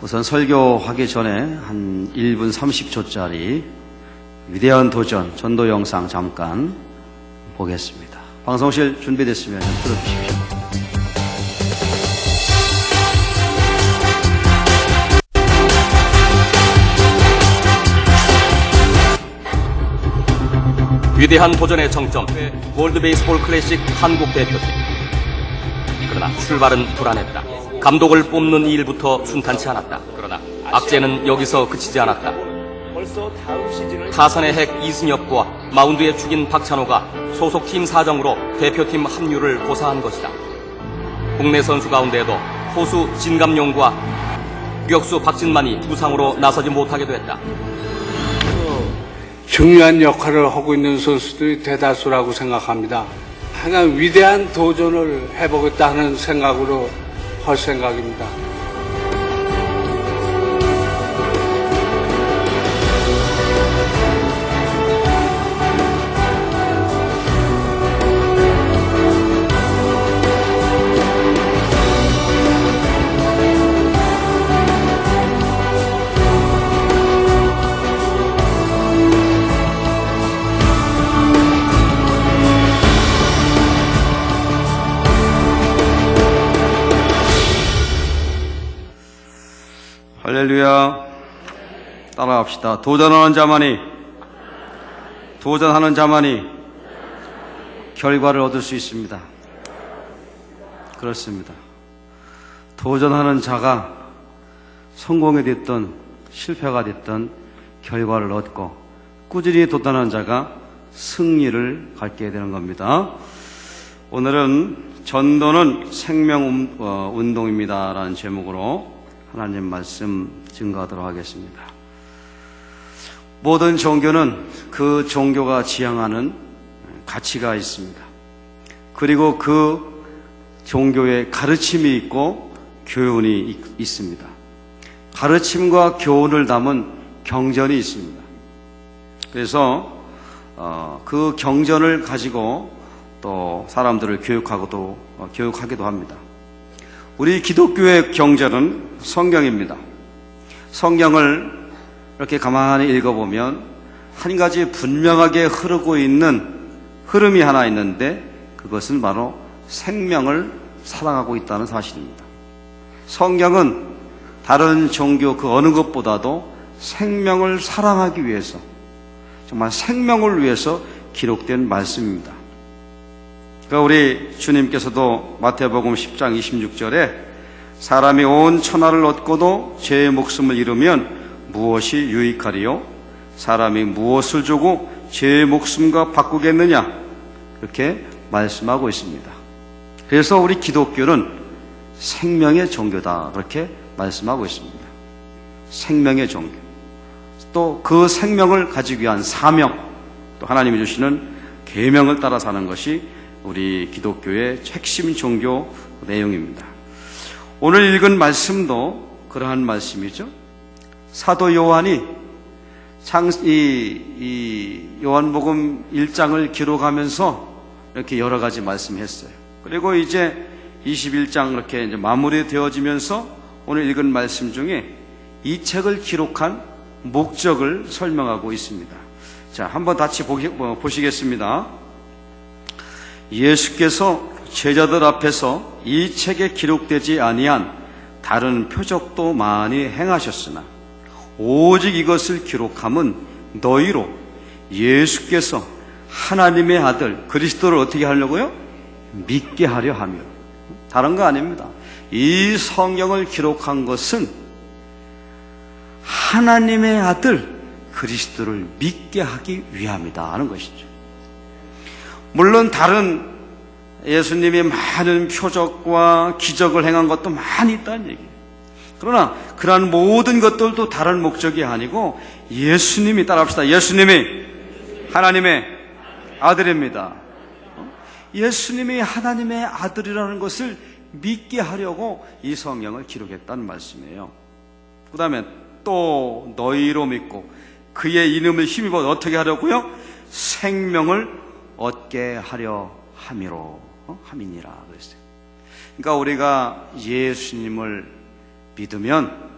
우선 설교하기 전에 한 1분 30초짜리 위대한 도전 전도 영상 잠깐 보겠습니다. 방송실 준비됐으면 틀어주십시오. 위대한 도전의 정점, 월드 베이스볼 클래식 한국 대표팀. 그러나 출발은 불안했다. 감독을 뽑는 일부터 순탄치 않았다. 그러나 악재는 여기서 그치지 않았다. 타선의 핵 이승엽과 마운드에 죽인 박찬호가 소속팀 사정으로 대표팀 합류를 고사한 것이다. 국내 선수 가운데에도 포수 진감용과 유격수 박진만이 부상으로 나서지 못하게 됐다. 중요한 역할을 하고 있는 선수들이 대다수라고 생각합니다. 하나 위대한 도전을 해보겠다 하는 생각으로 할 생각입니다. 할렐루야. 따라합시다. 도전하는 자만이 결과를 얻을 수 있습니다. 그렇습니다. 도전하는 자가 성공이 됐든 실패가 됐든 결과를 얻고 꾸준히 도전하는 자가 승리를 갖게 되는 겁니다. 오늘은 전도는 생명운동입니다 라는 제목으로 하나님 말씀 증거하도록 하겠습니다. 모든 종교는 그 종교가 지향하는 가치가 있습니다. 그리고 그 종교에 가르침이 있고 교훈이 있습니다. 가르침과 교훈을 담은 경전이 있습니다. 그래서 그 경전을 가지고 또 사람들을 교육하기도 합니다. 우리 기독교의 경전은 성경입니다. 성경을 이렇게 가만히 읽어보면 한 가지 분명하게 흐르고 있는 흐름이 하나 있는데 그것은 바로 생명을 사랑하고 있다는 사실입니다. 성경은 다른 종교 그 어느 것보다도 생명을 사랑하기 위해서 정말 생명을 위해서 기록된 말씀입니다. 그러니까 우리 주님께서도 마태복음 10장 26절에 사람이 온 천하를 얻고도 제 목숨을 잃으면 무엇이 유익하리요? 사람이 무엇을 주고 제 목숨과 바꾸겠느냐? 이렇게 말씀하고 있습니다. 그래서 우리 기독교는 생명의 종교다 그렇게 말씀하고 있습니다. 생명의 종교. 또 그 생명을 가지기 위한 사명, 또 하나님이 주시는 계명을 따라 사는 것이 우리 기독교의 핵심 종교 내용입니다. 오늘 읽은 말씀도 그러한 말씀이죠. 사도 요한이 요한복음 1장을 기록하면서 이렇게 여러 가지 말씀했어요. 그리고 이제 21장 이렇게 이제 마무리되어지면서 오늘 읽은 말씀 중에 이 책을 기록한 목적을 설명하고 있습니다. 자, 한번 같이 보시겠습니다. 예수께서 제자들 앞에서 이 책에 기록되지 아니한 다른 표적도 많이 행하셨으나 오직 이것을 기록함은 너희로 예수께서 하나님의 아들 그리스도를 어떻게 하려고요? 믿게 하려 하며. 다른 거 아닙니다. 이 성경을 기록한 것은 하나님의 아들 그리스도를 믿게 하기 위함이다 하는 것이죠. 물론 다른 예수님이 많은 표적과 기적을 행한 것도 많이 있다는 얘기예요. 그러나 그러한 모든 것들도 다른 목적이 아니고 예수님이, 따라합시다. 예수님이 하나님의 아들입니다. 예수님이 하나님의 아들이라는 것을 믿게 하려고 이 성경을 기록했다는 말씀이에요. 그 다음에 또 너희로 믿고 그의 이름을 힘입어 어떻게 하려고요? 생명을 얻게 하려 함이로 함이니라 그랬어요. 그러니까 우리가 예수님을 믿으면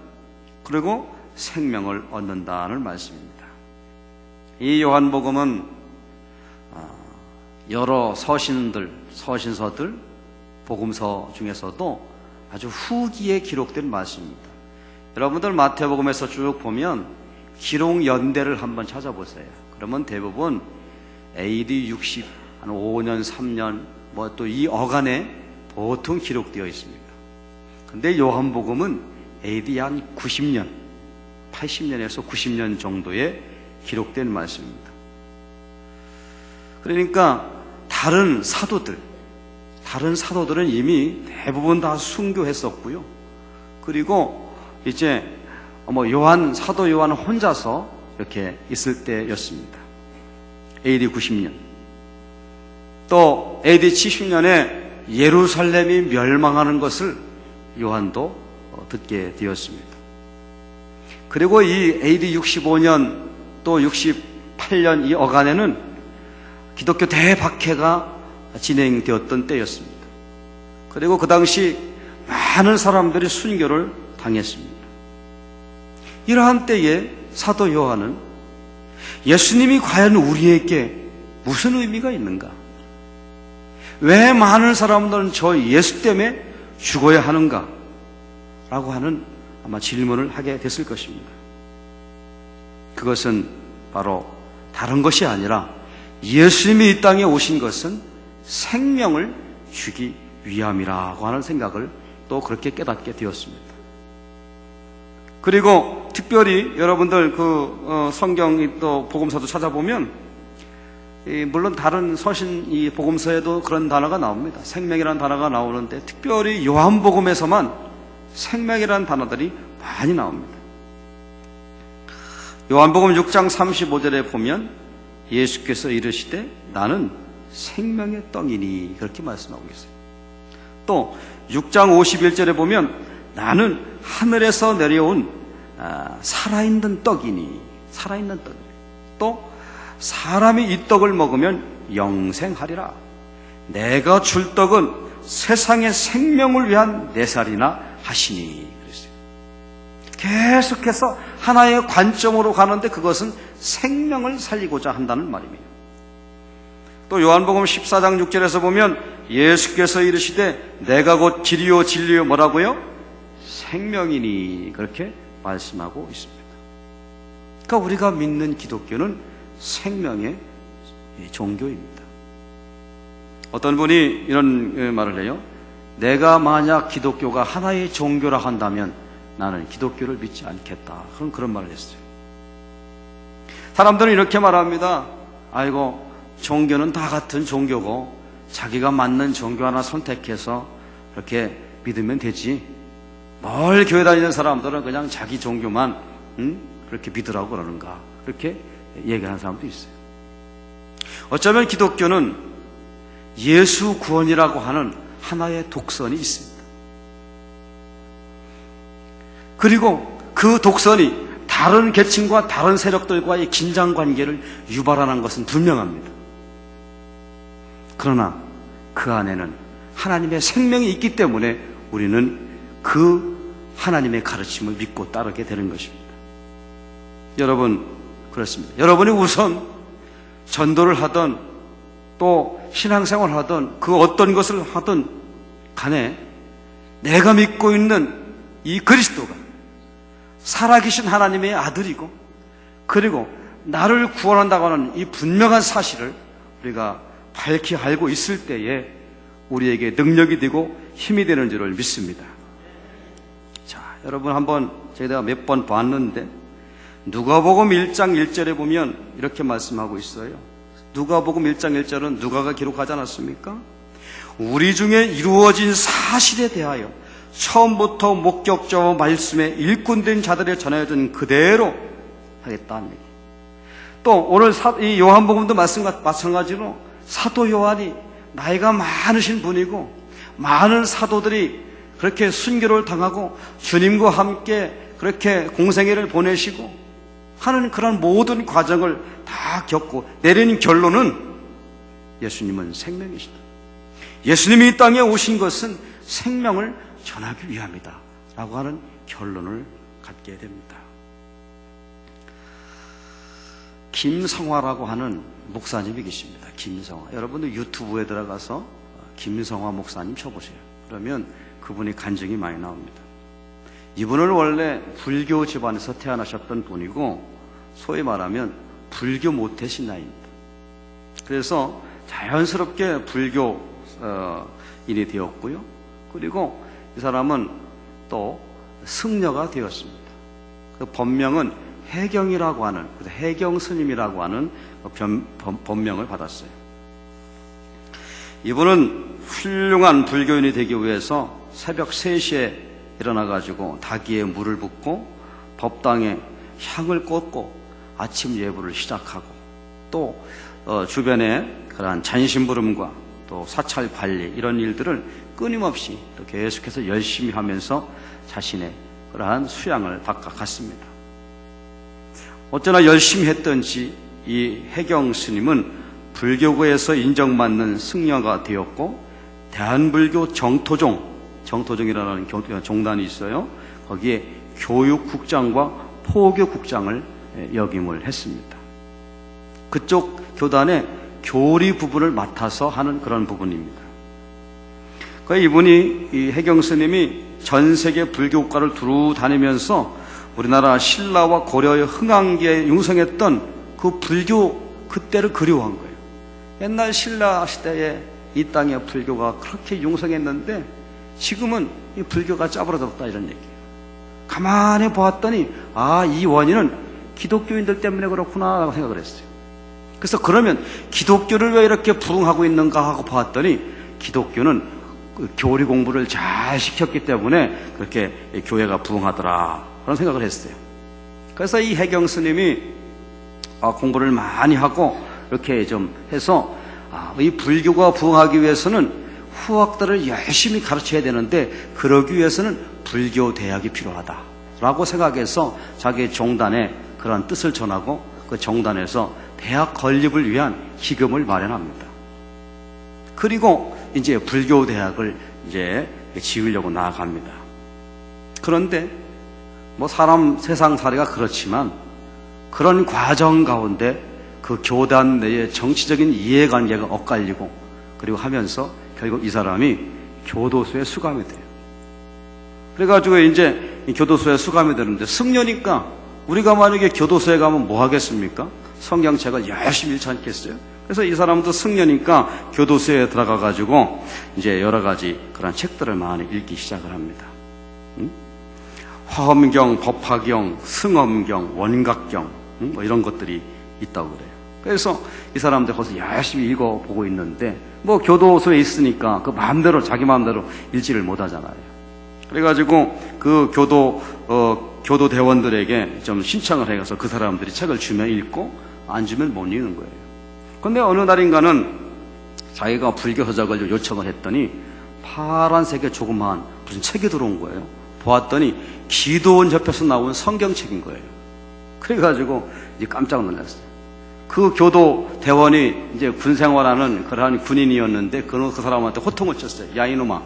그리고 생명을 얻는다는 말씀입니다. 이 요한복음은 여러 서신서들, 복음서 중에서도 아주 후기에 기록된 말씀입니다. 여러분들 마태복음에서 쭉 보면 기록 연대를 한번 찾아보세요. 그러면 대부분 AD 60, 한 5년, 3년, 뭐 또 이 어간에 보통 기록되어 있습니다. 근데 요한복음은 AD 한 90년, 80년에서 90년 정도에 기록된 말씀입니다. 그러니까 다른 사도들은 이미 대부분 다 순교했었고요. 그리고 이제 사도 요한 혼자서 이렇게 있을 때였습니다. AD 90년. 또 AD 70년에 예루살렘이 멸망하는 것을 요한도 듣게 되었습니다. 그리고 이 AD 65년 또 68년 이 어간에는 기독교 대박해가 진행되었던 때였습니다. 그리고 그 당시 많은 사람들이 순교를 당했습니다. 이러한 때에 사도 요한은 예수님이 과연 우리에게 무슨 의미가 있는가? 왜 많은 사람들은 저 예수 때문에 죽어야 하는가? 라고 하는 아마 질문을 하게 됐을 것입니다. 그것은 바로 다른 것이 아니라 예수님이 이 땅에 오신 것은 생명을 주기 위함이라고 하는 생각을 또 그렇게 깨닫게 되었습니다. 그리고 특별히 여러분들 성경 또 복음서도 찾아보면 물론 다른 서신 이 복음서에도 그런 단어가 나옵니다. 생명이라는 단어가 나오는데 특별히 요한복음에서만 생명이라는 단어들이 많이 나옵니다. 요한복음 6장 35절에 보면 예수께서 이르시되 나는 생명의 떡이니 그렇게 말씀하고 있어요. 또 6장 51절에 보면 나는 하늘에서 내려온 살아있는 떡이니 살아있는 떡. 또 사람이 이 떡을 먹으면 영생하리라. 내가 줄 떡은 세상의 생명을 위한 내 살이나 하시니 그랬어요. 계속해서 하나의 관점으로 가는데 그것은 생명을 살리고자 한다는 말입니다. 또 요한복음 14장 6절에서 보면 예수께서 이르시되 내가 곧 길이요 진리요 뭐라고요? 생명이니 그렇게 말씀하고 있습니다. 그러니까 우리가 믿는 기독교는 생명의 종교입니다. 어떤 분이 이런 말을 해요. 내가 만약 기독교가 하나의 종교라 한다면 나는 기독교를 믿지 않겠다. 그런 말을 했어요. 사람들은 이렇게 말합니다. 아이고 종교는 다 같은 종교고 자기가 맞는 종교 하나 선택해서 그렇게 믿으면 되지. 뭘 교회 다니는 사람들은 그냥 자기 종교만 그렇게 믿으라고 그러는가. 그렇게 얘기하는 사람도 있어요. 어쩌면 기독교는 예수 구원이라고 하는 하나의 독선이 있습니다. 그리고 그 독선이 다른 계층과 다른 세력들과의 긴장 관계를 유발하는 것은 분명합니다. 그러나 그 안에는 하나님의 생명이 있기 때문에 우리는 그 하나님의 가르침을 믿고 따르게 되는 것입니다. 여러분 그렇습니다. 여러분이 우선 전도를 하든 또 신앙생활을 하든 그 어떤 것을 하든 간에 내가 믿고 있는 이 그리스도가 살아계신 하나님의 아들이고 그리고 나를 구원한다고 하는 이 분명한 사실을 우리가 밝히 알고 있을 때에 우리에게 능력이 되고 힘이 되는 줄을 믿습니다. 자, 여러분 한번 제가 몇 번 봤는데 누가복음 1장 1절에 보면 이렇게 말씀하고 있어요. 누가복음 1장 1절은 누가가 기록하지 않았습니까? 우리 중에 이루어진 사실에 대하여 처음부터 목격자와 말씀에 일꾼된 자들에 전해진 그대로 하겠다 합니다. 또 오늘 이 요한복음도 마찬가지로 사도 요한이 나이가 많으신 분이고 많은 사도들이 그렇게 순교를 당하고 주님과 함께 그렇게 공생애를 보내시고 하는 그런 모든 과정을 다 겪고 내리는 결론은 예수님은 생명이시다. 예수님이 이 땅에 오신 것은 생명을 전하기 위함이다 라고 하는 결론을 갖게 됩니다. 김성화라고 하는 목사님이 계십니다. 김성화. 여러분도 유튜브에 들어가서 김성화 목사님 쳐보세요. 그러면 그분이 간증이 많이 나옵니다. 이분은 원래 불교 집안에서 태어나셨던 분이고 소위 말하면 불교 모태 신자입니다. 그래서 자연스럽게 불교인이 되었고요. 그리고 이 사람은 또 승려가 되었습니다. 그 법명은 해경이라고 하는, 해경 스님이라고 하는 법명을 받았어요. 이분은 훌륭한 불교인이 되기 위해서 새벽 3시에 일어나가지고 닭이에 물을 붓고 법당에 향을 꽂고 아침 예불을 시작하고 또 주변에 그러한 잔심부름과 또 사찰 관리 이런 일들을 끊임없이 또 계속해서 열심히 하면서 자신의 그러한 수양을 닦아갔습니다. 어쩌나 열심히 했던지 이 해경 스님은 불교계에서 인정받는 승려가 되었고 대한불교 정토종이라는 종단이 있어요. 거기에 교육국장과 포교국장을 역임을 했습니다. 그쪽 교단의 교리 부분을 맡아서 하는 그런 부분입니다. 그러니까 이분이, 이 해경 스님이 전 세계 불교국가를 두루 다니면서 우리나라 신라와 고려의 흥왕기에 융성했던 그 불교 그때를 그리워한 거예요. 옛날 신라 시대에 이 땅에 불교가 그렇게 융성했는데 지금은 이 불교가 짜부러졌다 이런 얘기예요. 가만히 보았더니 이 원인은 기독교인들 때문에 그렇구나 라고 생각을 했어요. 그래서 그러면 기독교를 왜 이렇게 부흥하고 있는가 하고 봤더니 기독교는 그 교리 공부를 잘 시켰기 때문에 그렇게 교회가 부흥하더라 그런 생각을 했어요. 그래서 이 해경 스님이 공부를 많이 하고 이렇게 좀 해서 이 불교가 부흥하기 위해서는 후학들을 열심히 가르쳐야 되는데 그러기 위해서는 불교 대학이 필요하다라고 생각해서 자기 종단에 그런 뜻을 전하고 그 종단에서 대학 건립을 위한 기금을 마련합니다. 그리고 이제 불교 대학을 이제 지으려고 나아갑니다. 그런데 뭐 사람 세상살이가 그렇지만 그런 과정 가운데 그 교단 내의 정치적인 이해관계가 엇갈리고 그리고 하면서 결국 이 사람이 교도소에 수감이 돼요. 그래가지고 이제 이 교도소에 수감이 되는데 승려니까 우리가 만약에 교도소에 가면 뭐 하겠습니까? 성경책을 열심히 읽지 않겠어요? 그래서 이 사람도 승려니까 교도소에 들어가가지고 이제 여러 가지 그런 책들을 많이 읽기 시작을 합니다. 화엄경, 법화경, 승엄경, 원각경 뭐 이런 것들이 있다고 그래요. 그래서 이 사람들 거기서 열심히 읽어보고 있는데 뭐 교도소에 있으니까 그 마음대로 자기 마음대로 읽지를 못하잖아요. 그래가지고 그 교도 대원들에게 좀 신청을 해서 그 사람들이 책을 주면 읽고 안 주면 못 읽는 거예요. 근데 어느 날인가는 자기가 불교 서적을 요청을 했더니 파란색의 조그마한 무슨 책이 들어온 거예요. 보았더니 기도원 옆에서 나온 성경책인 거예요. 그래가지고 이제 깜짝 놀랐어요. 그 교도 대원이 이제 군 생활하는 그러한 군인이었는데 그 사람한테 호통을 쳤어요. 야 이놈아,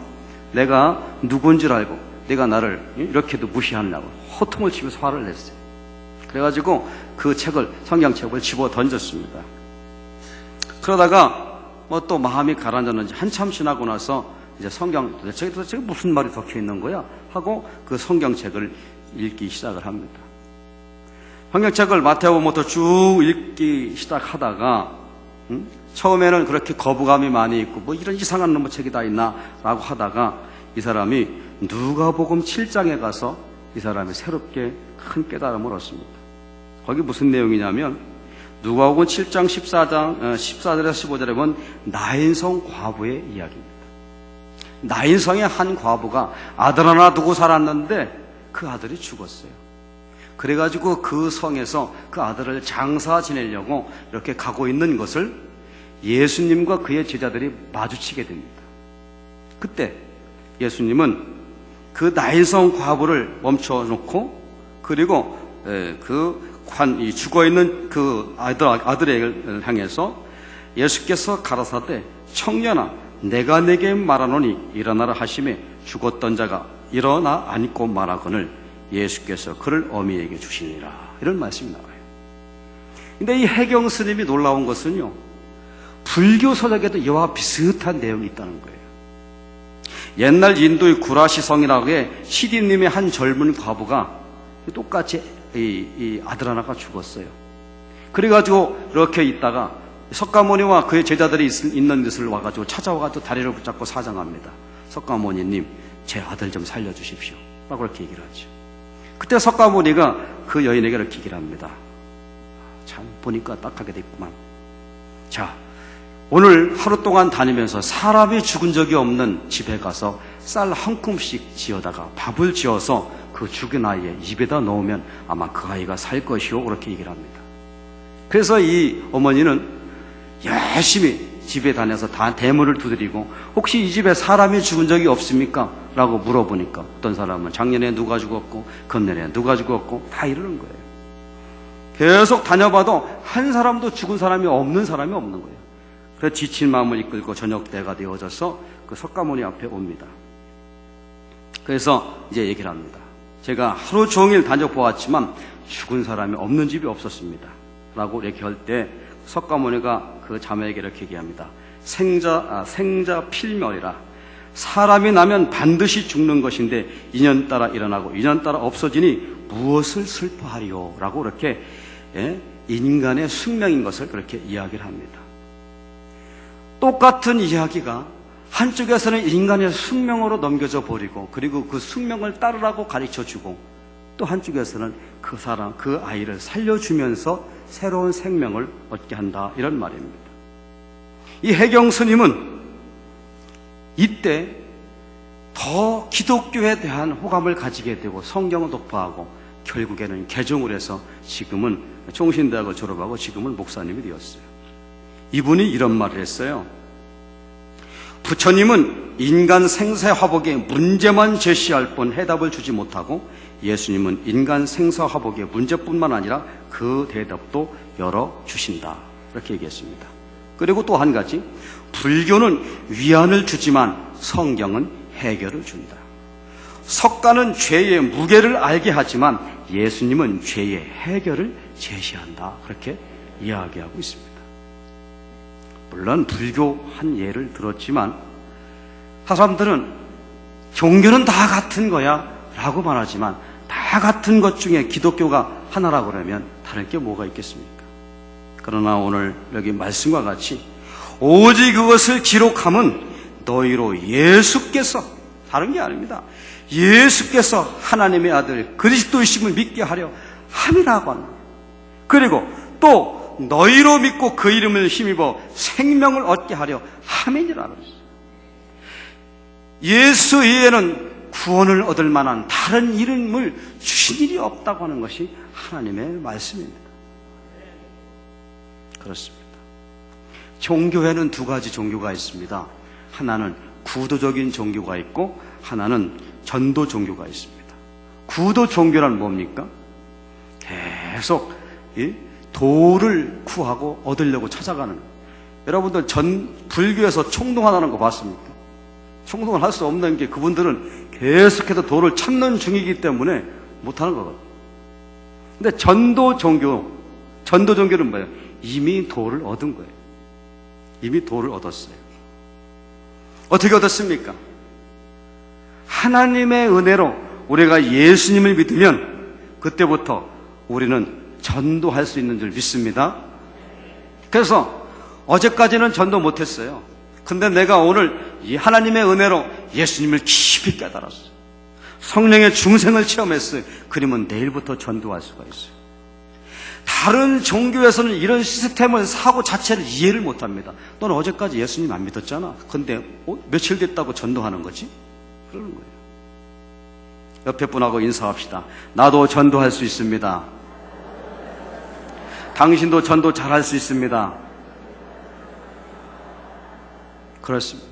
내가 누군 줄 알고 내가 나를 이렇게도 무시하느냐고 호통을 치면서 화를 냈어요. 그래가지고 그 책을, 성경책을 집어 던졌습니다. 그러다가 뭐 또 마음이 가라앉았는지 한참 지나고 나서 이제 도대체 무슨 말이 적혀 있는 거야? 하고 그 성경책을 읽기 시작을 합니다. 성경책을 마태복음부터 쭉 읽기 시작하다가 처음에는 그렇게 거부감이 많이 있고 뭐 이런 이상한 놈의 책이 다 있나 라고 하다가 이 사람이 누가복음 7장에 가서 이 사람이 새롭게 큰 깨달음을 얻습니다. 거기 무슨 내용이냐면 누가복음 7장 14절에서 15절에 보면 나인성 과부의 이야기입니다. 나인성의 한 과부가 아들 하나 두고 살았는데 그 아들이 죽었어요. 그래가지고 그 성에서 그 아들을 장사 지내려고 이렇게 가고 있는 것을 예수님과 그의 제자들이 마주치게 됩니다. 그때 예수님은 그 나인성 과부를 멈춰놓고 그리고 이 죽어있는 그 아들을 향해서 예수께서 가라사대 청년아 내가 내게 말하노니 일어나라 하심에 죽었던 자가 일어나 앉고 말하거늘 예수께서 그를 어미에게 주시니라. 이런 말씀이 나와요. 근데 이 해경 스님이 놀라운 것은요, 불교 서적에도 이와 비슷한 내용이 있다는 거예요. 옛날 인도의 구라시성이라고에 시디님의 한 젊은 과부가 똑같이 이 아들 하나가 죽었어요. 그래가지고 이렇게 있다가 석가모니와 그의 제자들이 있는 곳을 와가지고 찾아와가지고 다리를 붙잡고 사정합니다. 석가모니님, 제 아들 좀 살려주십시오. 라고 그렇게 얘기를 하죠. 그때 석가모니가 그 여인에게 이렇게 얘기를 합니다. 참 보니까 딱하게 됐구만. 자, 오늘 하루 동안 다니면서 사람이 죽은 적이 없는 집에 가서 쌀 한 큼씩 지어다가 밥을 지어서 그 죽은 아이의 입에다 넣으면 아마 그 아이가 살 것이요. 그렇게 얘기를 합니다. 그래서 이 어머니는 열심히 집에 다녀서 다 대문을 두드리고 혹시 이 집에 사람이 죽은 적이 없습니까? 라고 물어보니까 어떤 사람은 작년에 누가 죽었고 금년에 누가 죽었고 다 이러는 거예요. 계속 다녀봐도 한 사람도 죽은 사람이 없는 거예요. 그래서 지친 마음을 이끌고 저녁 때가 되어져서 그 석가모니 앞에 옵니다. 그래서 이제 얘기를 합니다. 제가 하루 종일 다녀보았지만 죽은 사람이 없는 집이 없었습니다. 라고 이렇게 할 때 석가모니가 그 자매에게 이렇게 얘기합니다. 생자 필멸이라. 사람이 나면 반드시 죽는 것인데 인연 따라 일어나고 인연 따라 없어지니 무엇을 슬퍼하리요? 라고 이렇게 인간의 숙명인 것을 그렇게 이야기를 합니다. 똑같은 이야기가 한쪽에서는 인간의 숙명으로 넘겨져 버리고 그리고 그 숙명을 따르라고 가르쳐주고 또 한쪽에서는 그 사람, 그 아이를 살려주면서 새로운 생명을 얻게 한다. 이런 말입니다. 이 해경 스님은 이때 더 기독교에 대한 호감을 가지게 되고 성경을 독파하고 결국에는 개종을 해서 지금은 총신대학을 졸업하고 지금은 목사님이 되었어요. 이분이 이런 말을 했어요. 부처님은 인간 생사 화복의 문제만 제시할 뿐 해답을 주지 못하고 예수님은 인간 생사 화복의 문제뿐만 아니라 그 대답도 열어주신다. 이렇게 얘기했습니다. 그리고 또 한 가지, 불교는 위안을 주지만 성경은 해결을 준다. 석가는 죄의 무게를 알게 하지만 예수님은 죄의 해결을 제시한다. 그렇게 이야기하고 있습니다. 물론 불교 한 예를 들었지만 사람들은 종교는 다 같은 거야 라고 말하지만 다 같은 것 중에 기독교가 하나라고 그러면 다를 게 뭐가 있겠습니까? 그러나 오늘 여기 말씀과 같이 오직 그것을 기록함은 너희로 예수께서, 다른 게 아닙니다, 예수께서 하나님의 아들 그리스도이심을 믿게 하려 함이라고 합니다. 그리고 또 너희로 믿고 그 이름을 힘입어 생명을 얻게 하려 함이니라. 예수 이외에는 구원을 얻을 만한 다른 이름을 주신 일이 없다고 하는 것이 하나님의 말씀입니다. 그렇습니다. 종교에는 두 가지 종교가 있습니다. 하나는 구도적인 종교가 있고 하나는 전도 종교가 있습니다. 구도 종교란 뭡니까? 계속 도를 구하고 얻으려고 찾아가는. 여러분들 불교에서 총동하는 거 봤습니까? 총동을 할 수 없는 게 그분들은 계속해서 도를 찾는 중이기 때문에 못하는 거거든요. 근데 전도 종교는 뭐예요? 이미 도를 얻은 거예요. 이미 도를 얻었어요. 어떻게 얻었습니까? 하나님의 은혜로 우리가 예수님을 믿으면 그때부터 우리는 전도할 수 있는 줄 믿습니다. 그래서 어제까지는 전도 못했어요. 근데 내가 오늘 이 하나님의 은혜로 예수님을 깊이 깨달았어요. 성령의 중생을 체험했어요. 그러면 내일부터 전도할 수가 있어요. 다른 종교에서는 이런 시스템을, 사고 자체를 이해를 못합니다. 너는 어제까지 예수님 안 믿었잖아. 근데 며칠 됐다고 전도하는 거지? 그러는 거예요. 옆에 분하고 인사합시다. 나도 전도할 수 있습니다. 당신도 전도 잘할 수 있습니다. 그렇습니다.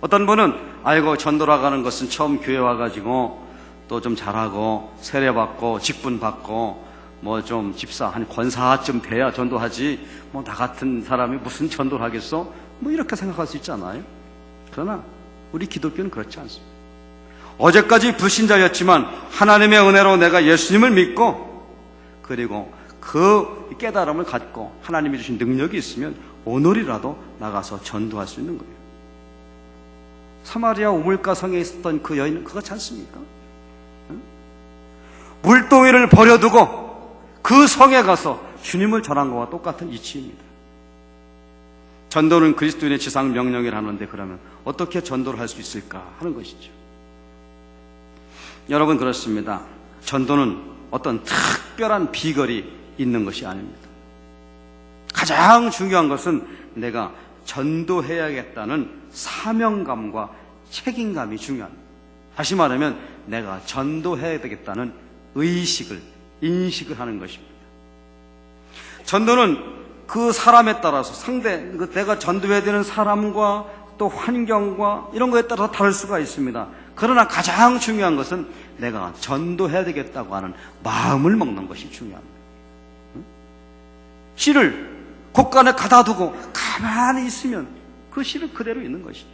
어떤 분은 아이고 전도라고 하는 것은 처음 교회 와가지고 또 좀 잘하고 세례받고 직분받고 뭐 좀 집사 한 권사쯤 돼야 전도하지 뭐 나 같은 사람이 무슨 전도를 하겠어? 뭐 이렇게 생각할 수 있잖아요. 그러나 우리 기독교는 그렇지 않습니다. 어제까지 불신자였지만 하나님의 은혜로 내가 예수님을 믿고 그리고 그 깨달음을 갖고 하나님이 주신 능력이 있으면 오늘이라도 나가서 전도할 수 있는 거예요. 사마리아 우물가성에 있었던 그 여인은 그렇지 않습니까? 응? 물동이를 버려두고 그 성에 가서 주님을 전한 것과 똑같은 이치입니다. 전도는 그리스도인의 지상 명령이라는데 그러면 어떻게 전도를 할 수 있을까 하는 것이죠. 여러분, 그렇습니다. 전도는 어떤 특별한 비결이 있는 것이 아닙니다. 가장 중요한 것은 내가 전도해야겠다는 사명감과 책임감이 중요합니다. 다시 말하면 내가 전도해야 되겠다는 의식을, 인식을 하는 것입니다. 전도는 그 사람에 따라서 내가 전도해야 되는 사람과 또 환경과 이런 거에 따라서 다를 수가 있습니다. 그러나 가장 중요한 것은 내가 전도해야 되겠다고 하는 마음을 먹는 것이 중요합니다. 씨를 곳간에 가다 두고 가만히 있으면 그 씨는 그대로 있는 것이죠.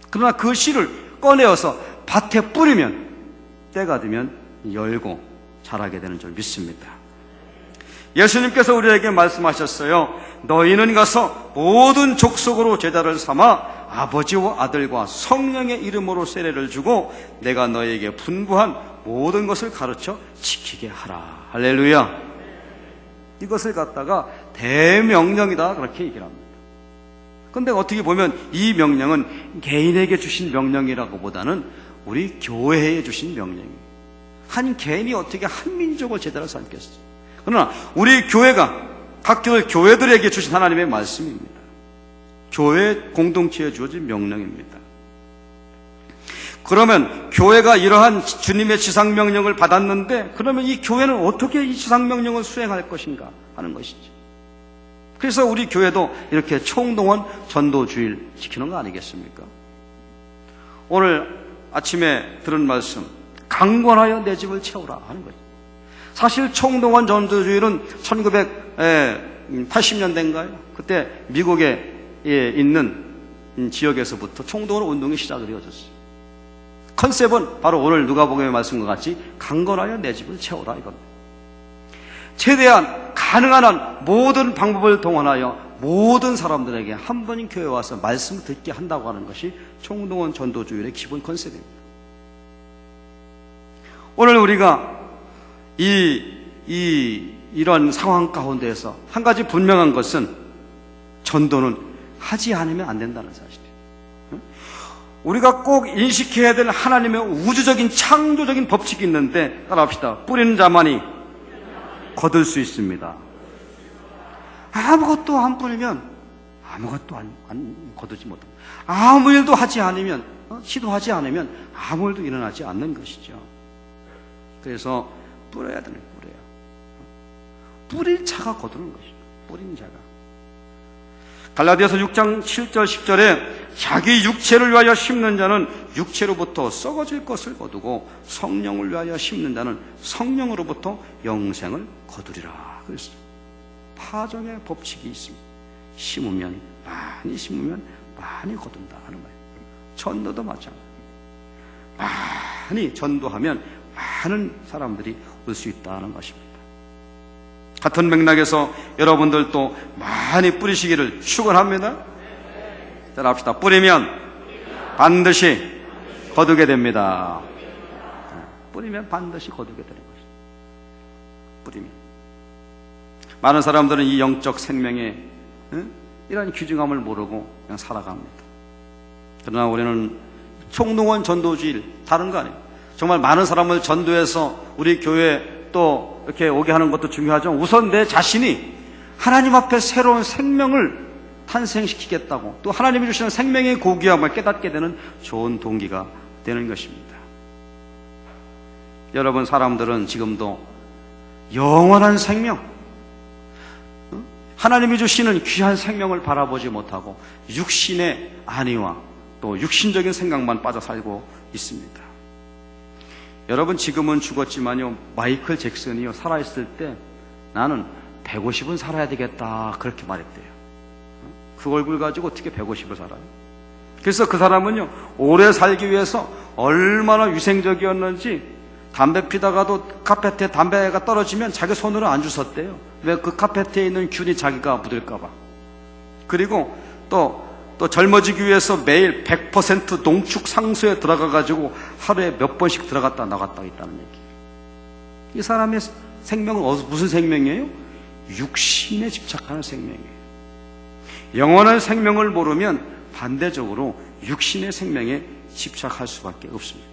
그러나 그 씨를 꺼내어서 밭에 뿌리면 때가 되면 열고 자라게 되는 줄 믿습니다. 예수님께서 우리에게 말씀하셨어요. 너희는 가서 모든 족속으로 제자를 삼아 아버지와 아들과 성령의 이름으로 세례를 주고 내가 너희에게 분부한 모든 것을 가르쳐 지키게 하라. 할렐루야. 이것을 갖다가 대명령이다 그렇게 얘기를 합니다. 그런데 어떻게 보면 이 명령은 개인에게 주신 명령이라고 보다는 우리 교회에 주신 명령이에요. 한 개인이 어떻게 한 민족을 제자로 삼겠어요. 그러나 우리 교회가 각 교회들에게 주신 하나님의 말씀입니다. 교회 공동체에 주어진 명령입니다. 그러면 교회가 이러한 주님의 지상명령을 받았는데 그러면 이 교회는 어떻게 이 지상명령을 수행할 것인가 하는 것이죠. 그래서 우리 교회도 이렇게 총동원 전도주일 지키는 거 아니겠습니까? 오늘 아침에 들은 말씀, 강권하여 내 집을 채우라 하는 거죠. 사실 총동원 전도주일은 1980년대인가요? 그때 미국에 있는 지역에서부터 총동원 운동이 시작이 되어졌어요. 컨셉은 바로 오늘 누가복음의 말씀과 같이 강건하여 내 집을 채우라 이겁니다. 최대한 가능한 한 모든 방법을 동원하여 모든 사람들에게 한 번인 교회에 와서 말씀을 듣게 한다고 하는 것이 총동원 전도주일의 기본 컨셉입니다. 오늘 우리가 이런 상황 가운데에서 한 가지 분명한 것은 전도는 하지 않으면 안 된다는 사실이에요. 우리가 꼭 인식해야 될 하나님의 우주적인 창조적인 법칙이 있는데 따라합시다. 뿌리는 자만이 거둘 수 있습니다. 아무것도 안 뿌리면 아무것도 안 거두지 못합니다. 아무 일도 하지 않으면 시도하지 않으면 아무 일도 일어나지 않는 것이죠. 그래서 뿌려야 되는 뿌려요. 뿌릴 자가 거두는 것입니다. 뿌린 자가. 갈라디아서 6장 7절 10절에 자기 육체를 위하여 심는 자는 육체로부터 썩어질 것을 거두고 성령을 위하여 심는 자는 성령으로부터 영생을 거두리라. 그래서 파종의 법칙이 있습니다. 심으면 많이 거둔다 하는 말이에요. 전도도 마찬가지입니다. 많이 전도하면 많은 사람들이 올 수 있다는 것입니다. 같은 맥락에서 여러분들도 많이 뿌리시기를 축원합니다. 따라합시다. 뿌리면 반드시 거두게 됩니다. 뿌리면 반드시 거두게 되는 것입니다. 뿌리면. 많은 사람들은 이 영적 생명의 이런 귀중함을 모르고 그냥 살아갑니다. 그러나 우리는 총동원 전도주일 다른 거 아니에요. 정말 많은 사람을 전도해서 우리 교회 또 이렇게 오게 하는 것도 중요하죠. 우선 내 자신이 하나님 앞에 새로운 생명을 탄생시키겠다고 또 하나님이 주시는 생명의 고귀함을 깨닫게 되는 좋은 동기가 되는 것입니다. 여러분, 사람들은 지금도 영원한 생명, 하나님이 주시는 귀한 생명을 바라보지 못하고 육신의 안위와 또 육신적인 생각만 빠져 살고 있습니다. 여러분, 지금은 죽었지만요, 마이클 잭슨이요 살아있을 때 나는 150은 살아야 되겠다 그렇게 말했대요. 그 얼굴 가지고 어떻게 150을 살아요? 그래서 그 사람은요, 오래 살기 위해서 얼마나 위생적이었는지 담배 피다가도 카페트에 담배가 떨어지면 자기 손으로 안 주웠대요. 왜? 그 카페트에 있는 균이 자기가 묻을까봐. 그리고 또 젊어지기 위해서 매일 100% 농축 상수에 들어가가지고 하루에 몇 번씩 들어갔다 나갔다 있다는 얘기. 이 사람의 생명은 무슨 생명이에요? 육신에 집착하는 생명이에요. 영원한 생명을 모르면 반대적으로 육신의 생명에 집착할 수밖에 없습니다.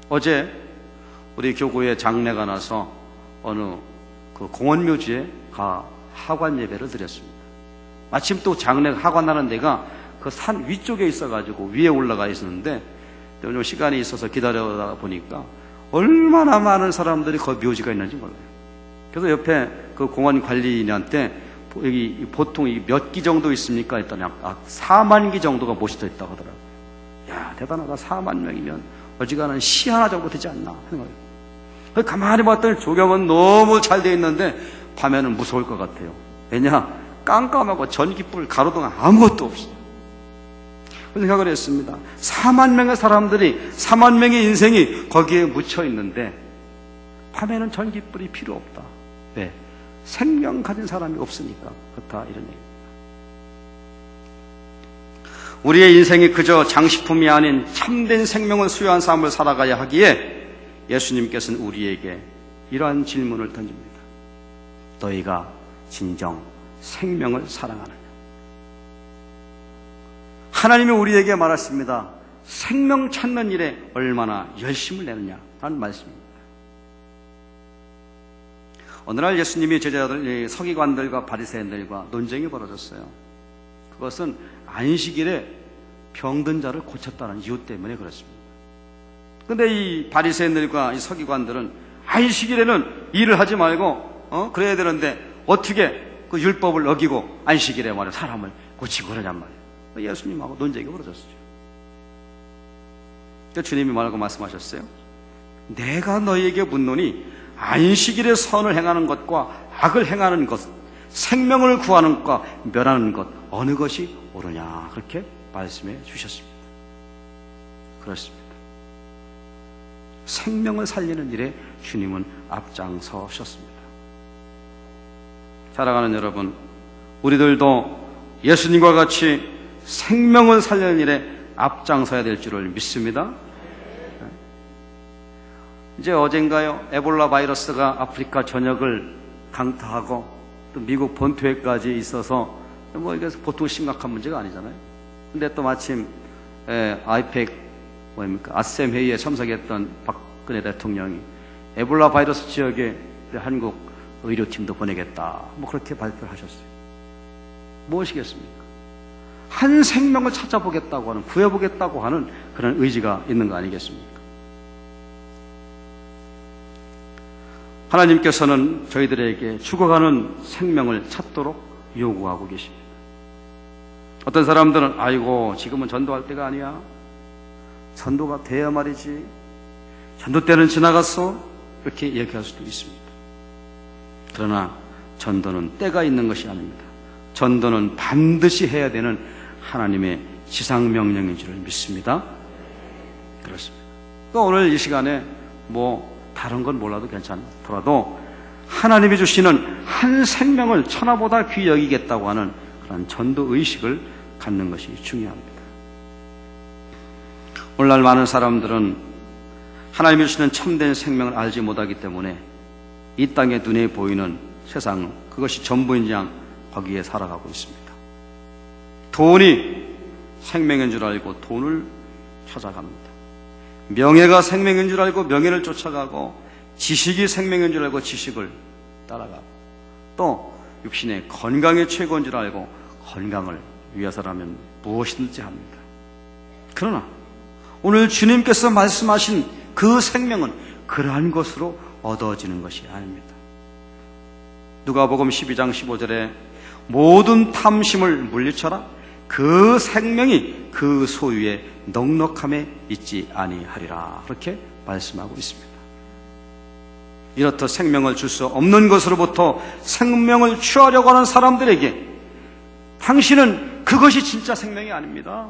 어제 우리 교구에 장례가 나서 어느 그 공원묘지에 하관 예배를 드렸습니다. 마침 또 장례 하관하는 데가 그 산 위쪽에 있어가지고 위에 올라가 있었는데 좀 시간이 있어서 기다려다 보니까 얼마나 많은 사람들이 거기 묘지가 있는지 몰라요. 그래서 옆에 그 공원 관리인한테 여기 보통 몇 기 정도 있습니까? 했더니 4만 기 정도가 모셔져 있다고 하더라고요. 야, 대단하다. 4만 명이면 어지간한 시 하나 정도 되지 않나 하는 거예요. 가만히 봤더니 조경은 너무 잘 돼 있는데 밤에는 무서울 것 같아요. 왜냐? 깜깜하고 전기불 가로등 아무것도 없어요. 그런 생각을 했습니다. 4만 명의 사람들이 4만 명의 인생이 거기에 묻혀 있는데 밤에는 전기불이 필요 없다. 왜? 생명 가진 사람이 없으니까 그렇다, 이런 얘기입니다. 우리의 인생이 그저 장식품이 아닌 참된 생명을 수여한 삶을 살아가야 하기에 예수님께서는 우리에게 이러한 질문을 던집니다. 너희가 진정 생명을 사랑하느냐? 하나님이 우리에게 말하십니다. 생명 찾는 일에 얼마나 열심을 내느냐라는 말씀입니다. 어느 날 예수님이 제자들, 서기관들과 바리새인들과 논쟁이 벌어졌어요. 그것은 안식일에 병든 자를 고쳤다는 이유 때문에 그렇습니다. 그런데 이 바리새인들과 이 서기관들은 안식일에는 일을 하지 말고 그래야 되는데 어떻게 그 율법을 어기고 안식일에 말이야 사람을 고치고 그러냔 말이에요. 예수님하고 논쟁이 벌어졌어요. 그러니까 주님이 말하고 말씀하셨어요. 내가 너희에게 묻노니 안식일에 선을 행하는 것과 악을 행하는 것, 생명을 구하는 것과 멸하는 것, 어느 것이 옳으냐, 그렇게 말씀해 주셨습니다. 그렇습니다. 생명을 살리는 일에 주님은 앞장서셨습니다. 사랑하는 여러분, 우리들도 예수님과 같이 생명을 살리는 일에 앞장서야 될 줄을 믿습니다. 이제 어젠가요, 에볼라 바이러스가 아프리카 전역을 강타하고 또 미국 본토에까지 있어서 뭐 이게 보통 심각한 문제가 아니잖아요. 근데 또 마침 아이펙 아셈 회의에 참석했던 박근혜 대통령이 에볼라 바이러스 지역에 한국 의료팀도 보내겠다, 뭐 그렇게 발표를 하셨어요. 무엇이겠습니까? 한 생명을 찾아보겠다고 하는, 구해보겠다고 하는 그런 의지가 있는 거 아니겠습니까? 하나님께서는 저희들에게 죽어가는 생명을 찾도록 요구하고 계십니다. 어떤 사람들은 아이고 지금은 전도할 때가 아니야, 전도가 돼야 말이지, 전도 때는 지나갔어, 이렇게 얘기할 수도 있습니다. 그러나 전도는 때가 있는 것이 아닙니다. 전도는 반드시 해야 되는 하나님의 지상명령인 줄을 믿습니다. 그렇습니다. 또 오늘 이 시간에 뭐 다른 건 몰라도 괜찮더라도 하나님이 주시는 한 생명을 천하보다 귀히 여기겠다고 하는 그런 전도 의식을 갖는 것이 중요합니다. 오늘날 많은 사람들은 하나님이 주시는 참된 생명을 알지 못하기 때문에 이 땅에 눈에 보이는 세상, 그것이 전부인 양 거기에 살아가고 있습니다. 돈이 생명인 줄 알고 돈을 찾아갑니다. 명예가 생명인 줄 알고 명예를 쫓아가고, 지식이 생명인 줄 알고 지식을 따라가고, 또 육신의 건강이 최고인 줄 알고 건강을 위해서라면 무엇이든지 합니다. 그러나 오늘 주님께서 말씀하신 그 생명은 그러한 것으로 얻어지는 것이 아닙니다. 누가복음 12장 15절에 모든 탐심을 물리쳐라, 그 생명이 그 소유의 넉넉함에 있지 아니하리라, 그렇게 말씀하고 있습니다. 이렇듯 생명을 줄 수 없는 것으로부터 생명을 취하려고 하는 사람들에게 당신은 그것이 진짜 생명이 아닙니다,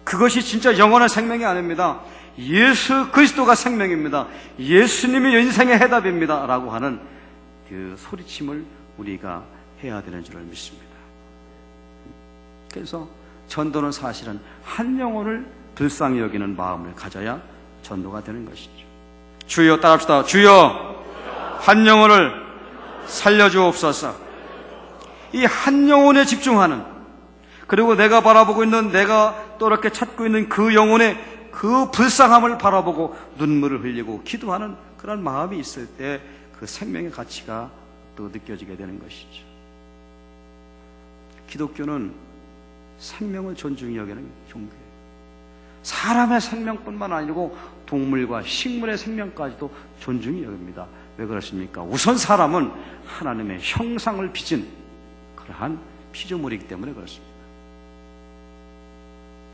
그것이 진짜 영원한 생명이 아닙니다. 예수 그리스도가 생명입니다. 예수님이 인생의 해답입니다. 라고 하는 그 소리침을 우리가 해야 되는 줄을 믿습니다. 그래서 전도는 사실은 한 영혼을 불쌍히 여기는 마음을 가져야 전도가 되는 것이죠. 주여, 따라합시다. 주여, 한 영혼을 살려주옵소서. 이 한 영혼에 집중하는, 그리고 내가 바라보고 있는, 내가 또 이렇게 찾고 있는 그 영혼의 그 불쌍함을 바라보고 눈물을 흘리고 기도하는 그런 마음이 있을 때 그 생명의 가치가 또 느껴지게 되는 것이죠. 기독교는 생명을 존중히 여기는 종교예요. 사람의 생명뿐만 아니고 동물과 식물의 생명까지도 존중히 여깁니다. 왜 그렇습니까? 우선 사람은 하나님의 형상을 빚은 그러한 피조물이기 때문에 그렇습니다.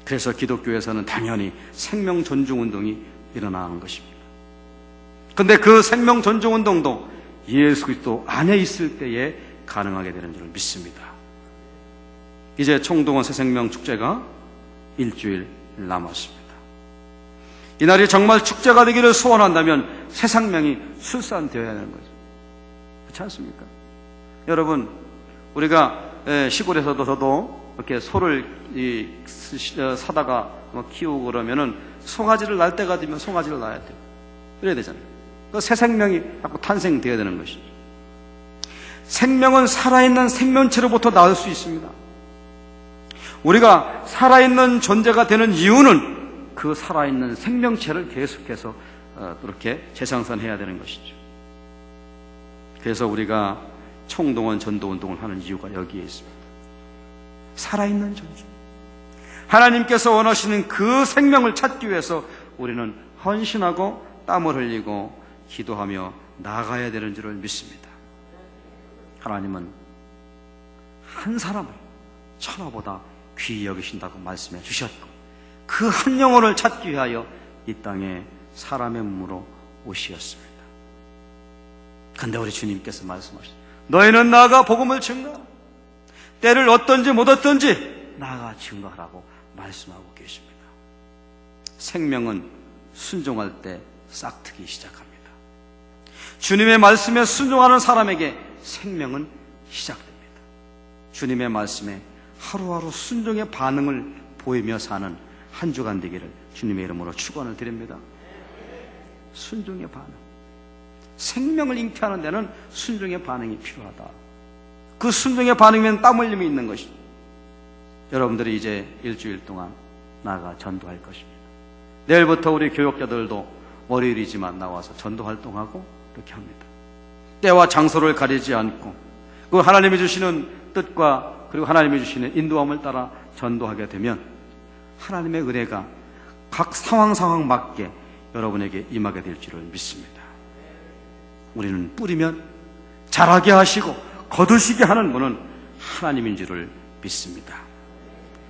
그래서 기독교에서는 당연히 생명 존중 운동이 일어나는 것입니다. 그런데 그 생명 존중 운동도 예수 그리스도 안에 있을 때에 가능하게 되는 줄 믿습니다. 이제 총동원 새생명 축제가 일주일 남았습니다. 이날이 정말 축제가 되기를 소원한다면 새 생명이 출산되어야 하는 거죠. 그렇지 않습니까? 여러분, 우리가 시골에서도 저도 이렇게 소를 사다가 키우고 그러면은 송아지를 낳을 때가 되면 송아지를 낳아야 돼요. 그래야 되잖아요. 그 새 생명이 자꾸 탄생되어야 되는 것이죠. 생명은 살아있는 생명체로부터 나올 수 있습니다. 우리가 살아있는 존재가 되는 이유는 그 살아있는 생명체를 계속해서 이렇게 재생산해야 되는 것이죠. 그래서 우리가 총동원 전도운동을 하는 이유가 여기에 있습니다. 살아있는 존재, 하나님께서 원하시는 그 생명을 찾기 위해서 우리는 헌신하고 땀을 흘리고 기도하며 나아가야 되는 줄을 믿습니다. 하나님은 한 사람을 천하보다 귀히 여기신다고 말씀해 주셨고, 그 한 영혼을 찾기 위하여 이 땅에 사람의 몸으로 오시었습니다. 그런데 우리 주님께서 말씀하셨습니다. 너희는 나아가 복음을 증거하라. 때를 얻든지 못 얻든지 나아가 증거하라고 말씀하고 계십니다. 생명은 순종할 때 싹트기 시작합니다. 주님의 말씀에 순종하는 사람에게 생명은 시작됩니다. 주님의 말씀에 하루하루 순종의 반응을 보이며 사는 한 주간 되기를 주님의 이름으로 축원을 드립니다. 순종의 반응, 생명을 잉태하는 데는 순종의 반응이 필요하다. 그 순종의 반응이면 땀 흘림이 있는 것입니다. 여러분들이 이제 일주일 동안 나아가 전도할 것입니다. 내일부터 우리 교역자들도 월요일이지만 나와서 전도 활동하고 이렇게 합니다. 때와 장소를 가리지 않고 그 하나님이 주시는 뜻과 그리고 하나님이 주시는 인도함을 따라 전도하게 되면 하나님의 은혜가 각 상황 맞게 여러분에게 임하게 될 줄을 믿습니다. 우리는 뿌리면 자라게 하시고 거두시게 하는 분은 하나님인 줄을 믿습니다.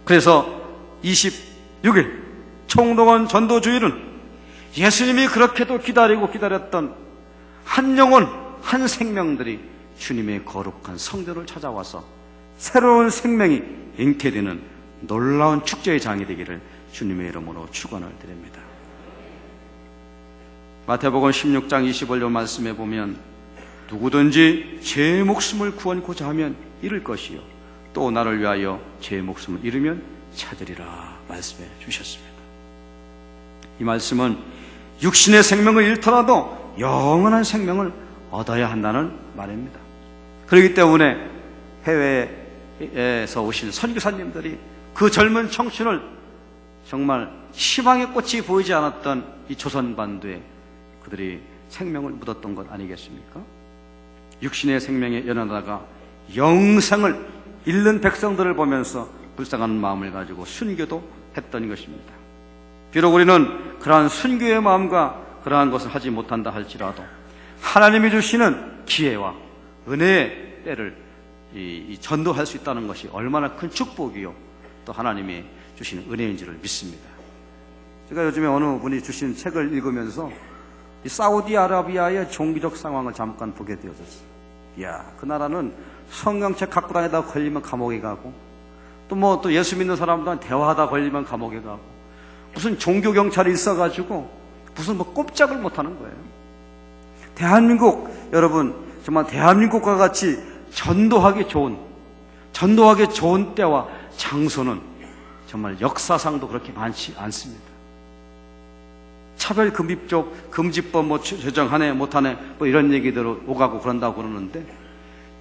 그래서 26일 총동원 전도주일은 예수님이 그렇게도 기다리고 기다렸던 한 영혼, 한 생명들이 주님의 거룩한 성전을 찾아와서 새로운 생명이 잉태되는 놀라운 축제의 장이 되기를 주님의 이름으로 축원을 드립니다. 마태복음 16장 25절 말씀에 보면 누구든지 제 목숨을 구원고자 하면 잃을 것이요 또 나를 위하여 제 목숨을 잃으면 찾으리라 말씀해 주셨습니다. 이 말씀은 육신의 생명을 잃더라도 영원한 생명을 얻어야 한다는 말입니다. 그렇기 때문에 해외에서 오신 선교사님들이 그 젊은 청춘을 정말 희망의 꽃이 보이지 않았던 이 조선반도에 그들이 생명을 묻었던 것 아니겠습니까? 육신의 생명에 연연하다가 영생을 잃는 백성들을 보면서 불쌍한 마음을 가지고 순교도 했던 것입니다. 비록 우리는 그러한 순교의 마음과 그러한 것을 하지 못한다 할지라도 하나님이 주시는 기회와 은혜의 때를 전도할 수 있다는 것이 얼마나 큰 축복이요 또 하나님이 주시는 은혜인지를 믿습니다. 제가 요즘에 어느 분이 주신 책을 읽으면서 이 사우디아라비아의 종교적 상황을 잠깐 보게 되어졌어요. 이야, 그 나라는 성경책 갖고 다니다 걸리면 감옥에 가고 또 예수 믿는 사람들은 대화하다 걸리면 감옥에 가고 무슨 종교 경찰이 있어가지고 무슨 뭐 꼼짝을 못하는 거예요. 대한민국 여러분 정말 대한민국과 같이 전도하기 좋은 때와 장소는 정말 역사상도 그렇게 많지 않습니다. 차별금지법 뭐 제정하네 못하네 뭐 이런 얘기들 오가고 그런다고 그러는데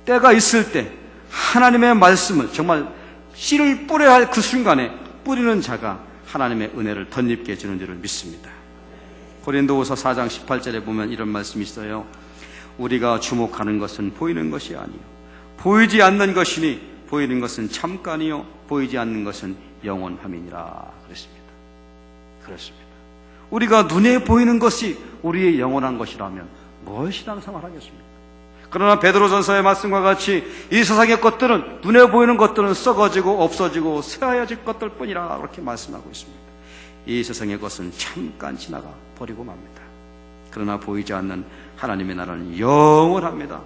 때가 있을 때 하나님의 말씀을 정말 씨를 뿌려야 할 그 순간에 뿌리는 자가 하나님의 은혜를 덧입게 해주는 줄을 믿습니다. 고린도후서 4장 18절에 보면 이런 말씀이 있어요. 우리가 주목하는 것은 보이는 것이 아니요 보이지 않는 것이니 보이는 것은 잠깐이요 보이지 않는 것은 영원함이니라 그랬습니다. 우리가 눈에 보이는 것이 우리의 영원한 것이라면 뭘 신앙생활 하겠습니까? 그러나 베드로전서의 말씀과 같이 이 세상의 것들은 눈에 보이는 것들은 썩어지고 없어지고 쇠하여질 것들 뿐이라 그렇게 말씀하고 있습니다. 이 세상의 것은 잠깐 지나가 버리고 맙니다. 그러나 보이지 않는 하나님의 나라는 영원합니다.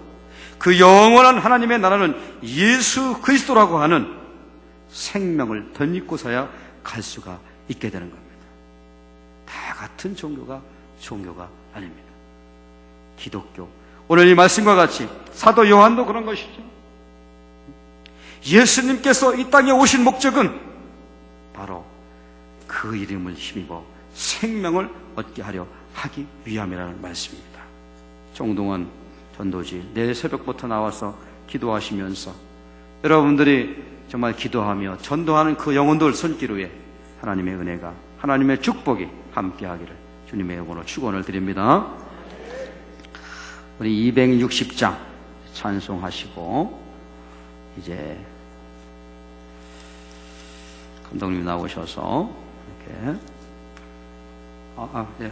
그 영원한 하나님의 나라는 예수 그리스도라고 하는 생명을 덧입고서야 갈 수가 있게 되는 겁니다. 다 같은 종교가 아닙니다. 기독교 오늘 이 말씀과 같이 사도 요한도 그런 것이죠. 예수님께서 이 땅에 오신 목적은 바로 그 이름을 힘입어 생명을 얻게 하려 하기 위함이라는 말씀입니다. 정동원 전도지 내일 새벽부터 나와서 기도하시면서 여러분들이 정말 기도하며 전도하는 그 영혼들 손길 위에 하나님의 은혜가 하나님의 축복이 함께하기를 주님의 이름으로 축원을 드립니다. 우리 260장 찬송하시고 이제 감독님 나오셔서 이렇게 네.